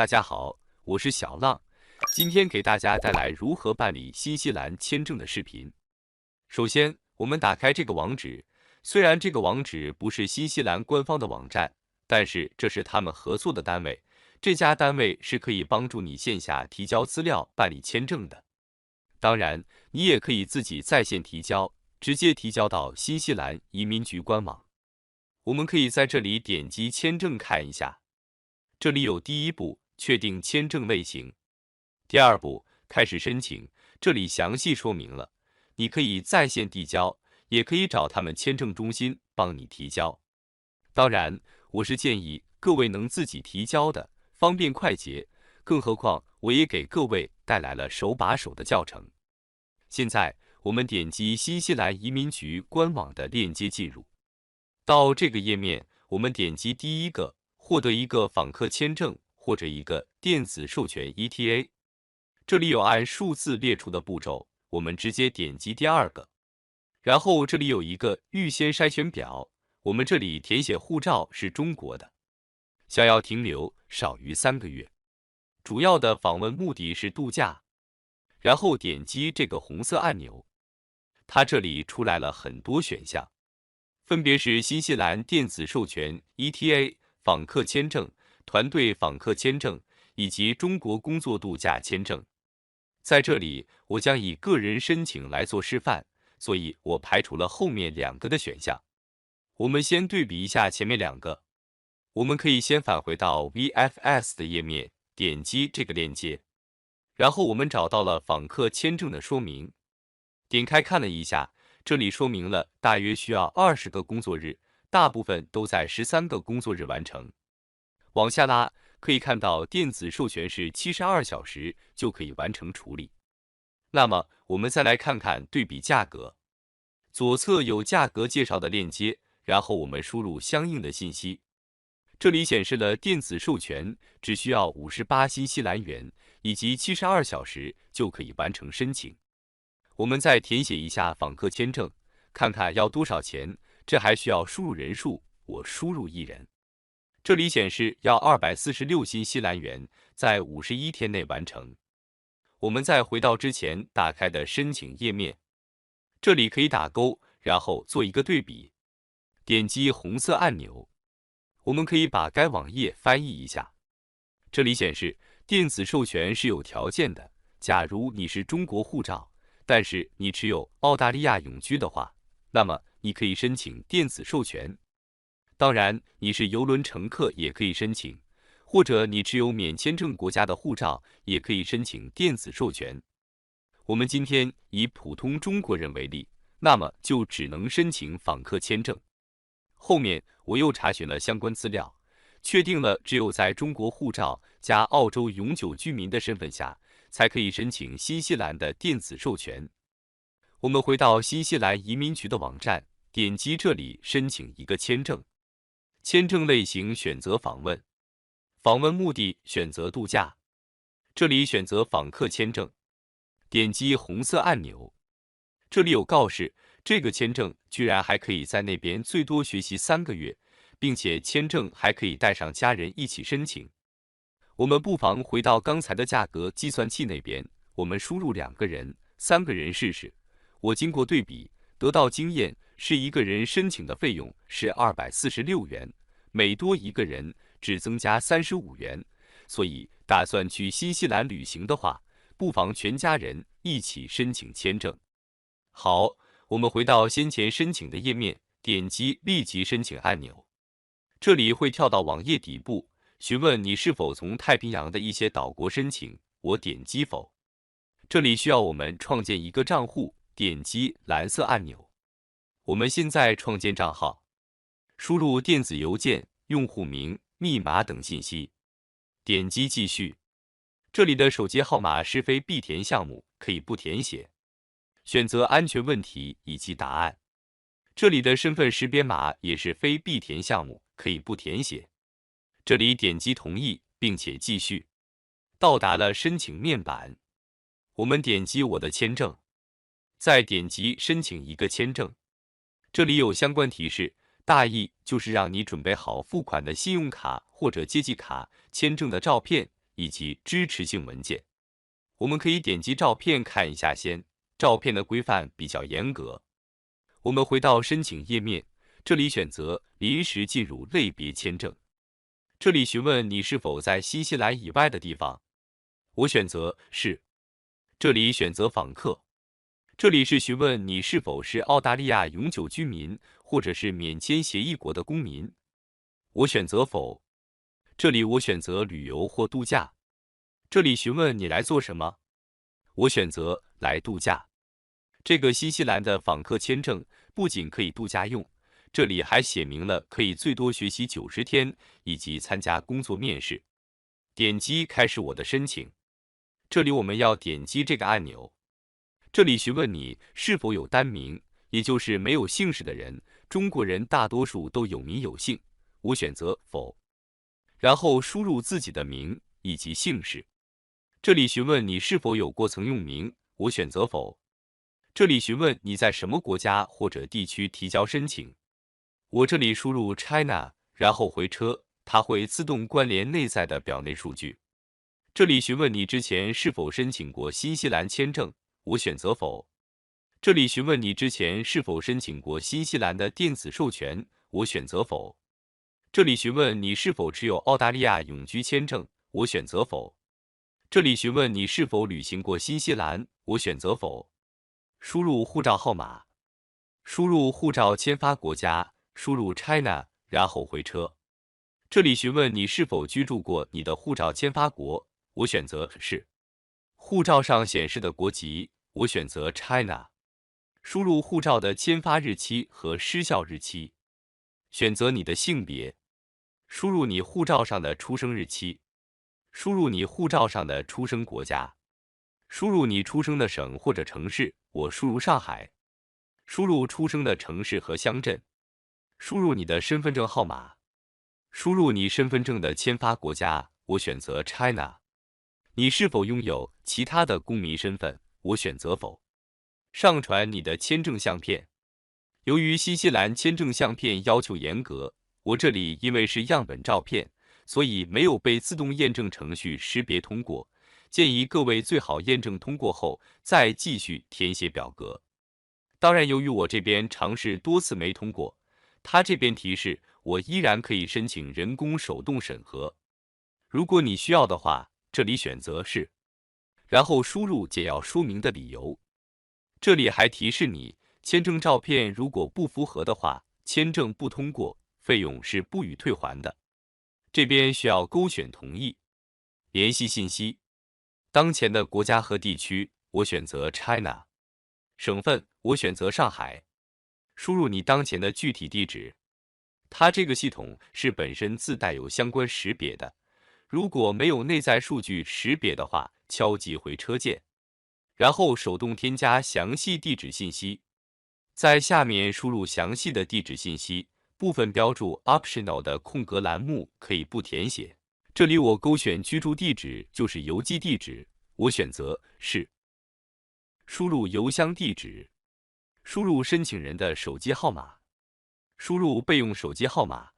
大家好，我是小浪，今天给大家带来如何办理新西兰签证的视频。首先，我们打开这个网址，虽然这个网址不是新西兰官方的网站，但是这是他们合作的单位，这家单位是可以帮助你线下提交资料办理签证的。当然，你也可以自己在线提交，直接提交到新西兰移民局官网。我们可以在这里点击签证看一下，这里有第一步，确定签证类型。第二步，开始申请，这里详细说明了，你可以在线递交，也可以找他们签证中心帮你提交。当然，我是建议各位能自己提交的，方便快捷，更何况我也给各位带来了手把手的教程。现在，我们点击新西兰移民局官网的链接进入。到这个页面，我们点击第一个，获得一个访客签证或者一个电子授权 ETA。这里有按数字列出的步骤，我们直接点击第二个。然后这里有一个预先筛选表，我们这里填写护照是中国的，想要停留少于3个月，主要的访问目的是度假。然后点击这个红色按钮，它这里出来了很多选项。分别是新西兰电子授权 ETA、访客签证、团队访客签证以及中国工作度假签证。在这里，我将以个人申请来做示范，所以我排除了后面2个的选项。我们先对比一下前面2个。我们可以先返回到 VFS 的页面，点击这个链接，然后我们找到了访客签证的说明，点开看了一下。这里说明了大约需要20个工作日，大部分都在13个工作日完成。往下拉，可以看到电子授权是72小时就可以完成处理。那么我们再来看看对比价格，左侧有价格介绍的链接，然后我们输入相应的信息。这里显示了电子授权只需要58新西兰元，以及72小时就可以完成申请。我们再填写一下访客签证，看看要多少钱，这还需要输入人数，我输入1人。这里显示要246新西兰元，在51天内完成。我们再回到之前打开的申请页面，这里可以打勾，然后做一个对比。点击红色按钮，我们可以把该网页翻译一下。这里显示电子授权是有条件的，假如你是中国护照，但是你持有澳大利亚永居的话，那么你可以申请电子授权。当然，你是邮轮乘客也可以申请，或者你持有免签证国家的护照也可以申请电子授权。我们今天以普通中国人为例，那么就只能申请访客签证。后面我又查询了相关资料，确定了只有在中国护照加澳洲永久居民的身份下，才可以申请新西兰的电子授权。我们回到新西兰移民局的网站，点击这里申请一个签证。签证类型选择访问，访问目的选择度假，这里选择访客签证，点击红色按钮。这里有告示，这个签证居然还可以在那边最多学习3个月，并且签证还可以带上家人一起申请。我们不妨回到刚才的价格计算器那边，我们输入2个人、3个人试试。我经过对比，得到经验是1个人申请的费用是246元，每多1个人只增加35元。所以打算去新西兰旅行的话，不妨全家人一起申请签证。好，我们回到先前申请的页面，点击立即申请按钮。这里会跳到网页底部，询问你是否从太平洋的一些岛国申请，我点击否。这里需要我们创建一个账户，点击蓝色按钮。我们现在创建账号，输入电子邮件、用户名、密码等信息，点击继续。这里的手机号码是非必填项目，可以不填写。选择安全问题以及答案。这里的身份识别码也是非必填项目，可以不填写。这里点击同意，并且继续。到达了申请面板，我们点击我的签证，再点击申请一个签证。这里有相关提示，大意就是让你准备好付款的信用卡或者借记卡、签证的照片以及支持性文件。我们可以点击照片看一下先，照片的规范比较严格。我们回到申请页面，这里选择临时进入类别签证。这里询问你是否在新西兰以外的地方，我选择是。这里选择访客。这里是询问你是否是澳大利亚永久居民或者是免签协议国的公民，我选择否。这里我选择旅游或度假。这里询问你来做什么，我选择来度假。这个新西兰的访客签证不仅可以度假用，这里还写明了可以最多学习90天，以及参加工作面试。点击开始我的申请。这里我们要点击这个按钮。这里询问你是否有单名，也就是没有姓氏的人，中国人大多数都有名有姓，我选择否。然后输入自己的名以及姓氏。这里询问你是否有过曾用名，我选择否。这里询问你在什么国家或者地区提交申请，我这里输入 China， 然后回车，它会自动关联内在的表内数据。这里询问你之前是否申请过新西兰签证，我选择否。这里询问你之前是否申请过新西兰的电子授权，我选择否。这里询问你是否持有澳大利亚永居签证，我选择否。这里询问你是否旅行过新西兰，我选择否。输入护照号码，输入护照签发国家，输入 China， 然后回车。这里询问你是否居住过你的护照签发国，我选择是。护照上显示的国籍，我选择 China。输入护照的签发日期和失效日期。选择你的性别。输入你护照上的出生日期。输入你护照上的出生国家。输入你出生的省或者城市，我输入上海。输入出生的城市和乡镇。输入你的身份证号码。输入你身份证的签发国家，我选择 China。你是否拥有其他的公民身份，我选择否。上传你的签证相片。由于新西兰签证相片要求严格，我这里因为是样本照片，所以没有被自动验证程序识别通过。建议各位最好验证通过后再继续填写表格。当然，由于我这边尝试多次没通过，它这边提示我依然可以申请人工手动审核。如果你需要的话，这里选择是，然后输入简要说明的理由。这里还提示你，签证照片如果不符合的话，签证不通过，费用是不予退还的。这边需要勾选同意。联系信息。当前的国家和地区，我选择 China。省份，我选择上海。输入你当前的具体地址。它这个系统是本身自带有相关识别的，如果没有内在数据识别的话，敲击回车键，然后手动添加详细地址信息。在下面输入详细的地址信息，部分标注 optional 的空格栏目可以不填写。这里我勾选居住地址就是邮寄地址，我选择是。输入邮箱地址。输入申请人的手机号码。输入备用手机号码。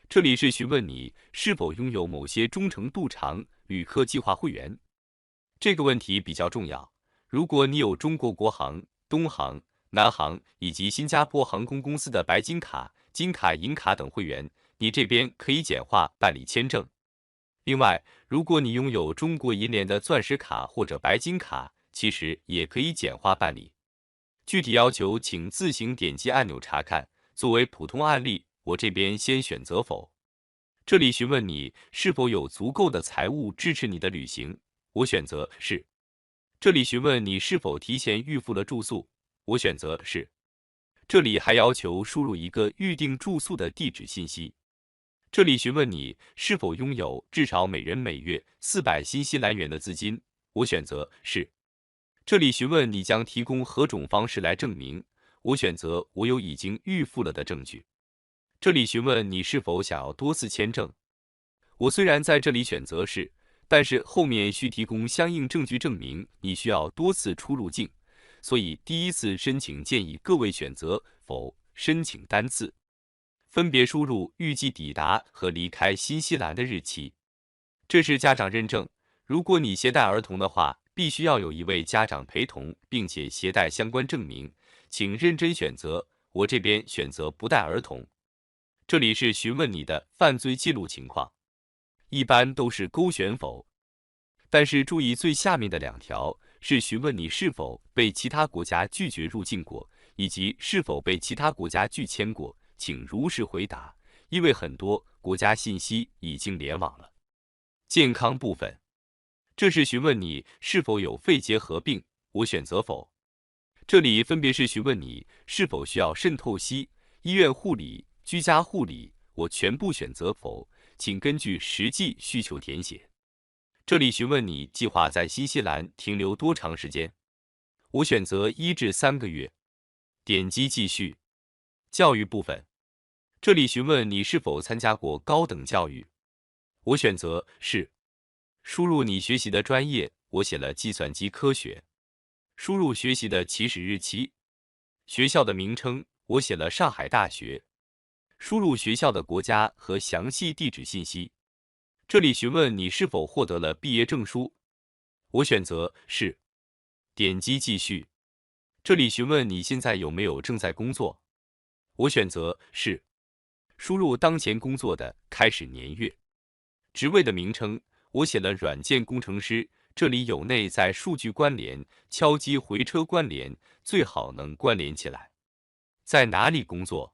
这里是询问你是否拥有某些中程度长旅客计划会员。这个问题比较重要。如果你有中国国航、东航、南航以及新加坡航空公司的白金卡、金卡、银卡等会员，你这边可以简化办理签证。另外，如果你拥有中国银联的钻石卡或者白金卡，其实也可以简化办理。具体要求请自行点击按钮查看。作为普通案例，我这边先选择否。这里询问你是否有足够的财务支持你的旅行，我选择是。这里询问你是否提前预付了住宿，我选择是。这里还要求输入一个预定住宿的地址信息。这里询问你是否拥有至少每人每月400新西兰元的资金，我选择是。这里询问你将提供何种方式来证明，我选择我有已经预付了的证据。这里询问你是否想要多次签证，我虽然在这里选择是，但是后面需提供相应证据证明你需要多次出入境，所以第一次申请建议各位选择否申请单次。分别输入预计抵达和离开新西兰的日期。这是家长认证，如果你携带儿童的话，必须要有一位家长陪同，并且携带相关证明，请认真选择。我这边选择不带儿童。这里是询问你的犯罪记录情况，一般都是勾选否，但是注意最下面的2条是询问你是否被其他国家拒绝入境过，以及是否被其他国家拒签过，请如实回答，因为很多国家信息已经联网了。健康部分，这是询问你是否有肺结核病，我选择否。这里分别是询问你是否需要肾透析、医院护理、居家护理，我全部选择否，请根据实际需求填写。这里询问你计划在新西兰停留多长时间，我选择1至3个月。点击继续。教育部分，这里询问你是否参加过高等教育，我选择是。输入你学习的专业，我写了计算机科学。输入学习的起始日期，学校的名称，我写了上海大学。输入学校的国家和详细地址信息。这里询问你是否获得了毕业证书，我选择是。点击继续。这里询问你现在有没有正在工作，我选择是。输入当前工作的开始年月。职位的名称，我写了软件工程师，这里有内在数据关联、敲击回车关联，最好能关联起来。在哪里工作，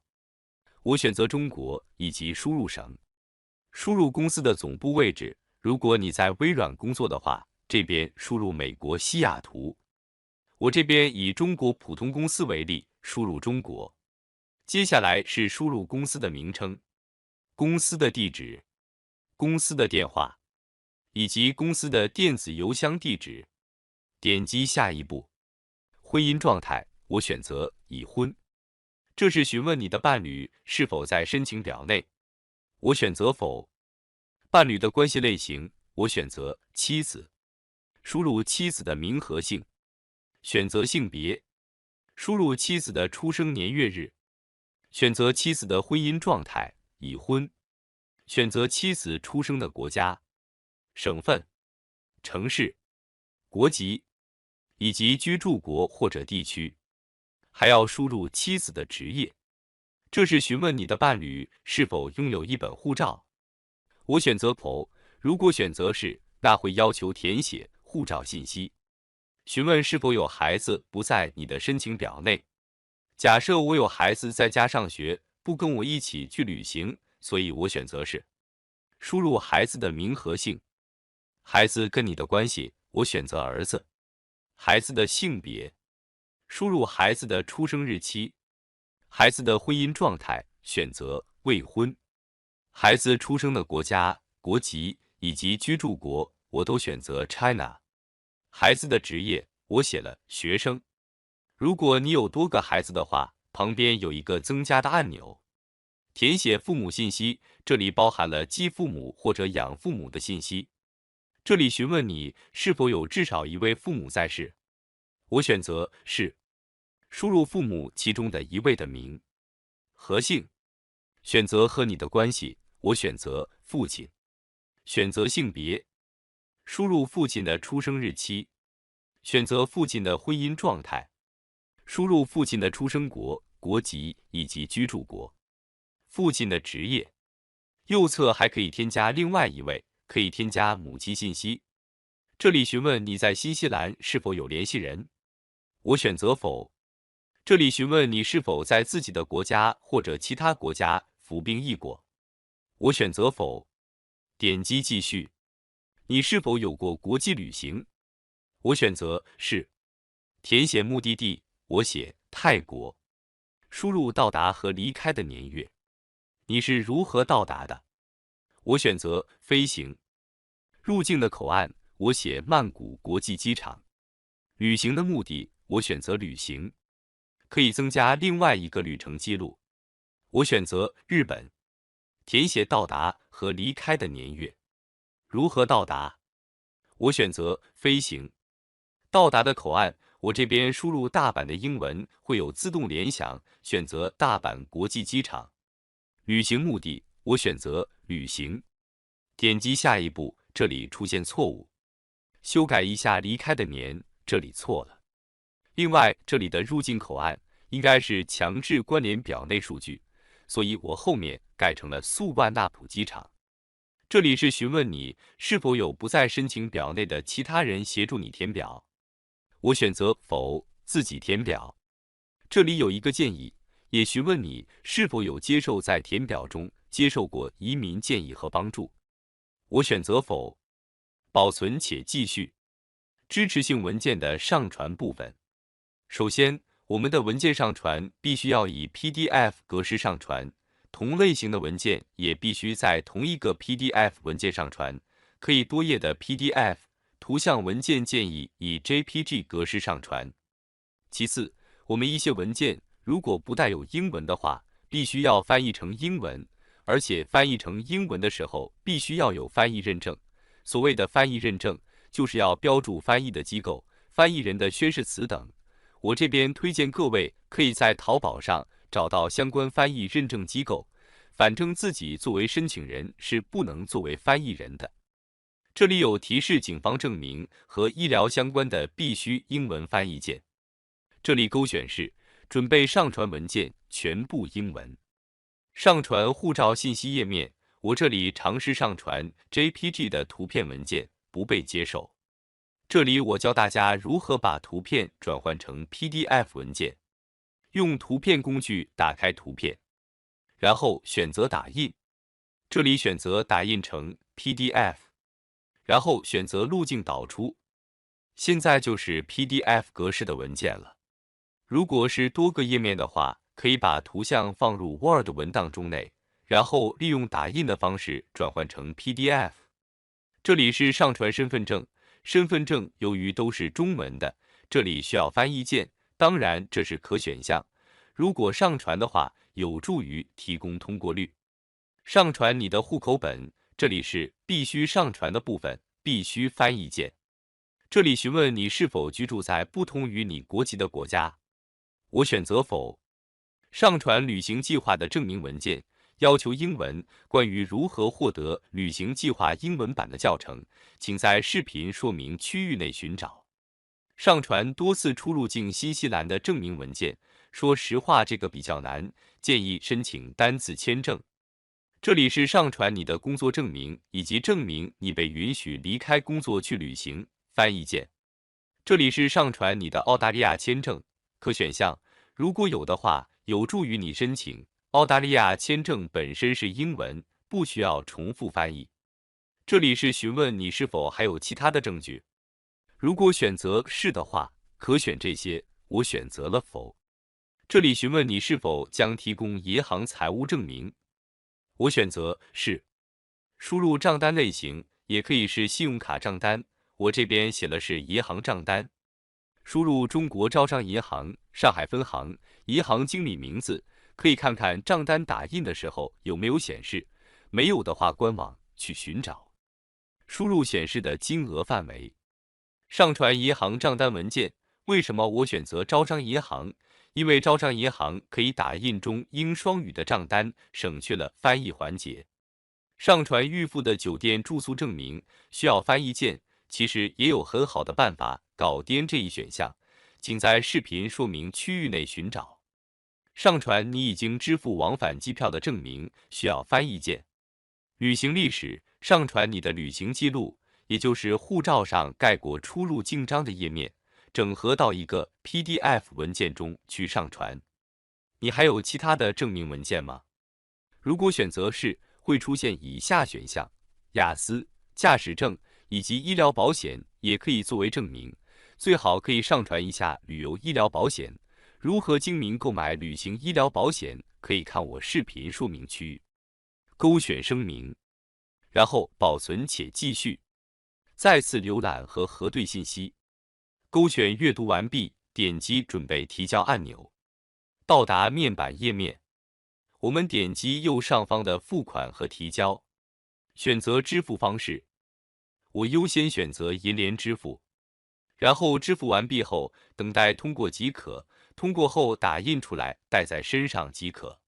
我选择中国以及输入省。输入公司的总部位置，如果你在微软工作的话，这边输入美国西雅图。我这边以中国普通公司为例，输入中国。接下来是输入公司的名称、公司的地址、公司的电话以及公司的电子邮箱地址。点击下一步。婚姻状态，我选择已婚。这是询问你的伴侣是否在申请表内，我选择否。伴侣的关系类型，我选择妻子。输入妻子的名和姓，选择性别。输入妻子的出生年月日，选择妻子的婚姻状态，已婚。选择妻子出生的国家、省份、城市、国籍以及居住国或者地区，还要输入妻子的职业。这是询问你的伴侣是否拥有一本护照，我选择否。如果选择是，那会要求填写护照信息。询问是否有孩子不在你的申请表内。假设我有孩子在家上学，不跟我一起去旅行，所以我选择是。输入孩子的名和姓，孩子跟你的关系，我选择儿子。孩子的性别，输入孩子的出生日期。孩子的婚姻状态，选择未婚。孩子出生的国家、国籍以及居住国，我都选择 China。孩子的职业，我写了学生。如果你有多个孩子的话，旁边有一个增加的按钮。填写父母信息，这里包含了继父母或者养父母的信息。这里询问你是否有至少一位父母在世，我选择是。输入父母其中的一位的名和姓，选择和你的关系，我选择父亲。选择性别，输入父亲的出生日期，选择父亲的婚姻状态，输入父亲的出生国、国籍以及居住国，父亲的职业。右侧还可以添加另外一位，可以添加母亲信息。这里询问你在新西兰是否有联系人，我选择否。这里询问你是否在自己的国家或者其他国家服兵役过，我选择否。点击继续。你是否有过国际旅行，我选择是。填写目的地，我写泰国。输入到达和离开的年月。你是如何到达的，我选择飞行。入境的口岸，我写曼谷国际机场。旅行的目的，我选择旅行。可以增加另外一个旅程记录，我选择日本。填写到达和离开的年月。如何到达，我选择飞行。到达的口岸，我这边输入大阪的英文会有自动联想，选择大阪国际机场。旅行目的，我选择旅行。点击下一步，这里出现错误，修改一下离开的年，这里错了。另外，这里的入境口岸应该是强制关联表内数据，所以我后面改成了素万那普机场。这里是询问你是否有不在申请表内的其他人协助你填表，我选择否，自己填表。这里有一个建议，也询问你是否有接受在填表中接受过移民建议和帮助，我选择否。保存且继续。支持性文件的上传部分，首先，我们的文件上传必须要以 PDF 格式上传，同类型的文件也必须在同一个 PDF 文件上传，可以多页的 PDF 图像文件建议以 JPG 格式上传。其次，我们一些文件如果不带有英文的话，必须要翻译成英文，而且翻译成英文的时候必须要有翻译认证。所谓的翻译认证，就是要标注翻译的机构、翻译人的宣誓词等。我这边推荐各位可以在淘宝上找到相关翻译认证机构，反正自己作为申请人是不能作为翻译人的。这里有提示警方证明和医疗相关的必须英文翻译件。这里勾选是准备上传文件全部英文。上传护照信息页面，我这里尝试上传 JPG 的图片文件，不被接受。这里我教大家如何把图片转换成 PDF 文件。用图片工具打开图片，然后选择打印。这里选择打印成 PDF， 然后选择路径导出。现在就是 PDF 格式的文件了。如果是多个页面的话，可以把图像放入 Word 文档中内，然后利用打印的方式转换成 PDF。这里是上传身份证，身份证由于都是中文的，这里需要翻译件，当然这是可选项。如果上传的话，有助于提供通过率。上传你的户口本，这里是必须上传的部分，必须翻译件。这里询问你是否居住在不同于你国籍的国家，我选择否。上传旅行计划的证明文件，要求英文。关于如何获得旅行计划英文版的教程，请在视频说明区域内寻找。上传多次出入境新西兰的证明文件，说实话这个比较难，建议申请单次签证。这里是上传你的工作证明以及证明你被允许离开工作去旅行，翻译件。这里是上传你的澳大利亚签证，可选项，如果有的话，有助于你申请。澳大利亚签证本身是英文，不需要重复翻译。这里是询问你是否还有其他的证据。如果选择是的话，可选这些，我选择了否。这里询问你是否将提供银行财务证明，我选择是。输入账单类型，也可以是信用卡账单，我这边写了是银行账单。输入中国招商银行上海分行银行经理名字，可以看看账单打印的时候有没有显示，没有的话官网去寻找。输入显示的金额范围。上传银行账单文件，为什么我选择招商银行？因为招商银行可以打印中英双语的账单，省去了翻译环节。上传预付的酒店住宿证明，需要翻译件，其实也有很好的办法搞掂这一选项，请在视频说明区域内寻找。上传你已经支付往返机票的证明，需要翻译件。旅行历史，上传你的旅行记录，也就是护照上盖过出入境章的页面，整合到一个 PDF 文件中去上传。你还有其他的证明文件吗？如果选择是，会出现以下选项：雅思、驾驶证以及医疗保险也可以作为证明，最好可以上传一下旅游医疗保险。如何精明购买旅行医疗保险，可以看我视频说明区域。勾选声明，然后保存且继续。再次浏览和核对信息。勾选阅读完毕，点击准备提交按钮。到达面板页面，我们点击右上方的付款和提交，选择支付方式。我优先选择银联支付，然后支付完毕后等待通过即可。通过后打印出来带在身上即可。